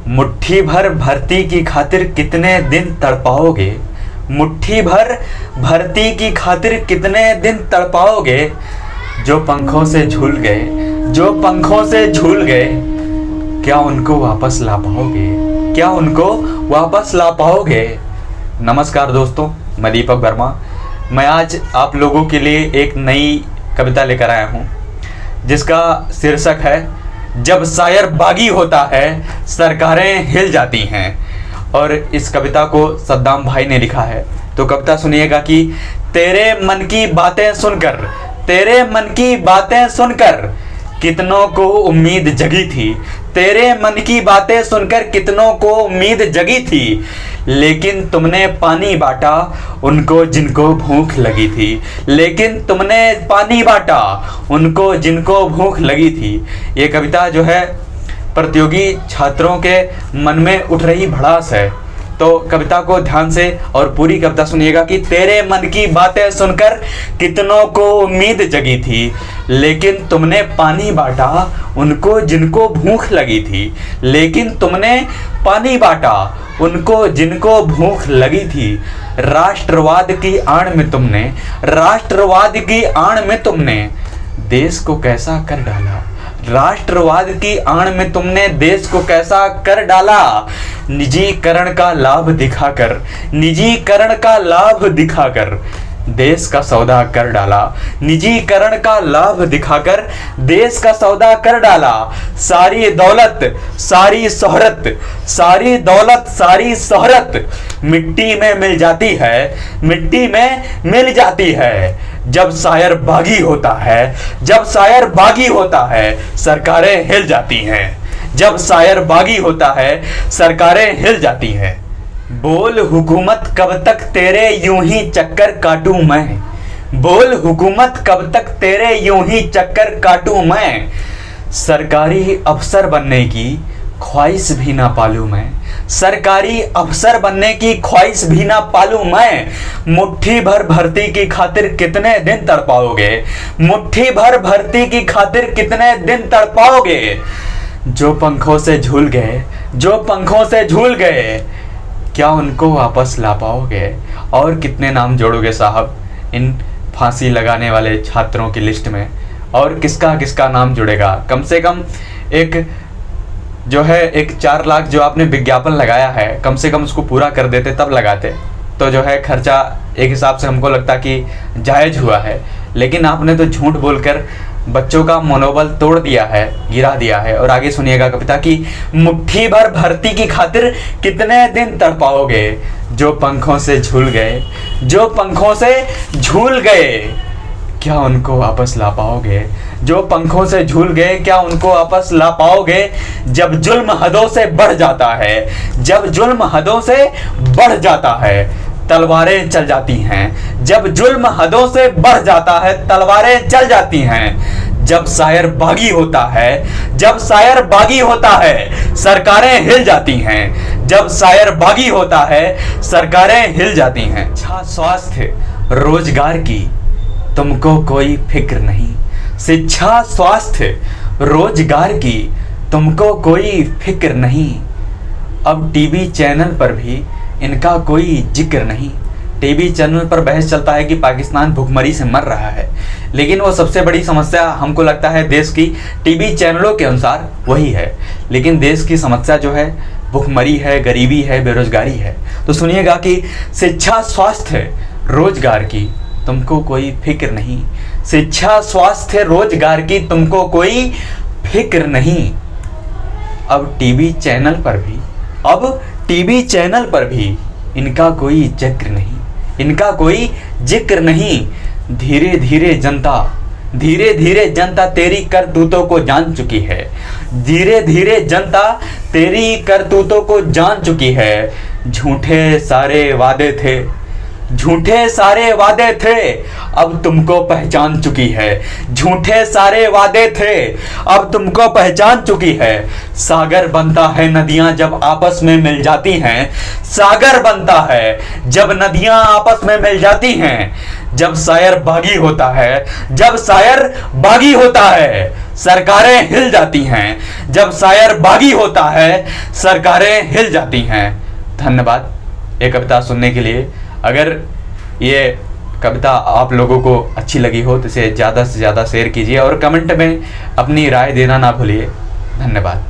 मुट्ठी भर भर्ती की खातिर कितने दिन तड़पाओगे। मुट्ठी भर भर्ती की खातिर कितने दिन तड़पाओगे। जो पंखों से झूल गए, जो पंखों से झूल गए, क्या उनको वापस ला पाओगे, क्या उनको वापस ला पाओगे। नमस्कार दोस्तों, मैं दीपक वर्मा। मैं आज आप लोगों के लिए एक नई कविता लेकर आया हूँ जिसका शीर्षक है जब शायर बागी होता है सरकारें हिल जाती हैं। और इस कविता को सद्दाम भाई ने लिखा है। तो कविता सुनिएगा कि तेरे मन की बातें सुनकर, तेरे मन की बातें सुनकर कितनों को उम्मीद जगी थी। तेरे मन की बातें सुनकर कितनों को उम्मीद जगी थी, लेकिन तुमने पानी बांटा उनको जिनको भूख लगी थी। लेकिन तुमने पानी बांटा उनको जिनको भूख लगी थी। ये कविता जो है प्रतियोगी छात्रों के मन में उठ रही भड़ास है। तो कविता को ध्यान से और पूरी कविता सुनिएगा कि तेरे मन की बातें सुनकर कितनों को उम्मीद जगी थी, लेकिन तुमने पानी बांटा उनको जिनको भूख लगी थी। लेकिन तुमने पानी बांटा उनको जिनको भूख लगी थी। राष्ट्रवाद की आड़ में तुमने, राष्ट्रवाद की आड़ में तुमने देश को कैसा कर डाला। राष्ट्रवाद की आड़ में तुमने देश को कैसा कर डाला। निजीकरण का लाभ दिखाकर, निजीकरण का लाभ दिखाकर देश का सौदा कर डाला। निजीकरण का लाभ दिखाकर देश का सौदा कर डाला। सारी दौलत, सारी शोहरत, सारी दौलत, सारी शोहरत मिट्टी में मिल जाती है, मिट्टी में मिल जाती है जब शायर बागी होता है। जब शायर बागी होता है सरकारें हिल जाती हैं। जब शायर बागी होता है सरकारें हिल जाती हैं। बोल हुकूमत कब तक तेरे यूं ही चक्कर काटूं मैं। बोल हुकूमत कब तक तेरे यूं ही चक्कर काटूं मैं। सरकारी अफसर बनने की ख्वाहिश भी ना पालूं मैं। सरकारी अफसर बनने की ख्वाहिश भी ना पालूं मैं। मुट्ठी भर भर्ती की खातिर कितने दिन तड़पाओगे। मुट्ठी भर भर्ती की खातिर कितने दिन तड़पाओगे। जो पंखों से झूल गए, जो पंखों से झूल गए, क्या उनको वापस ला पाओगे। और कितने नाम जोड़ोगे साहब इन फांसी लगाने वाले छात्रों की लिस्ट में। और किसका किसका नाम जुड़ेगा। कम से कम एक जो है एक 4 लाख जो आपने विज्ञापन लगाया है, कम से कम उसको पूरा कर देते तब लगाते तो जो है खर्चा एक हिसाब से हमको लगता कि जायज़ हुआ है। लेकिन आपने तो झूठ बोलकर बच्चों का मनोबल तोड़ दिया है, गिरा दिया है। और आगे सुनिएगा कविता की मुट्ठी भर भर्ती की खातिर कितने दिन तड़पाओगे। जो पंखों से झूल गए, जो पंखों से झूल गए, क्या उनको वापस ला पाओगे। जो पंखों से झूल गए, क्या उनको वापस ला पाओगे। जब जुल्म हदों से बढ़ जाता है, जब जुल्म हदों से बढ़ जाता है तलवारें चल जाती हैं। जब जुल्म हदों से बढ़ जाता है तलवारें चल जाती हैं। जब शायर बागी होता है, जब शायर बागी होता है सरकारें हिल जाती हैं। जब शायर बागी होता है सरकारें हिल जाती हैं। अच्छा स्वास्थ्य रोजगार की तुमको कोई फिक्र नहीं। शिक्षा स्वास्थ्य रोजगार की तुमको कोई फिक्र नहीं। अब टीवी चैनल पर भी इनका कोई जिक्र नहीं। टीवी चैनल पर बहस चलता है कि पाकिस्तान भुखमरी से मर रहा है, लेकिन वो सबसे बड़ी समस्या हमको लगता है देश की टीवी चैनलों के अनुसार वही है। लेकिन देश की समस्या जो है भुखमरी है, गरीबी है, बेरोजगारी है। तो सुनिएगा कि शिक्षा स्वास्थ्य रोजगार की तुमको कोई फिक्र नहीं। शिक्षा स्वास्थ्य रोजगार की तुमको कोई फिक्र नहीं। अब टीवी चैनल पर भी, अब टीवी चैनल पर भी इनका कोई जिक्र नहीं, इनका कोई जिक्र नहीं। धीरे धीरे जनता, धीरे धीरे जनता तेरी करतूतों को जान चुकी है। धीरे धीरे जनता तेरी करतूतों को जान चुकी है। झूठे सारे वादे थे, झूठे सारे वादे थे अब तुमको पहचान चुकी है। झूठे सारे वादे थे अब तुमको पहचान चुकी है। सागर बनता है नदियां जब आपस में मिल जाती हैं। सागर बनता है जब नदियां आपस में मिल जाती हैं। जब शायर बागी होता है, जब शायर बागी होता है, सरकारें हिल जाती हैं। जब शायर बागी होता है, सरकारें हिल जाती हैं। धन्यवाद ये कविता सुनने के लिए। अगर ये कविता आप लोगों को अच्छी लगी हो तो इसे ज़्यादा से ज़्यादा शेयर कीजिए और कमेंट में अपनी राय देना ना भूलिए। धन्यवाद।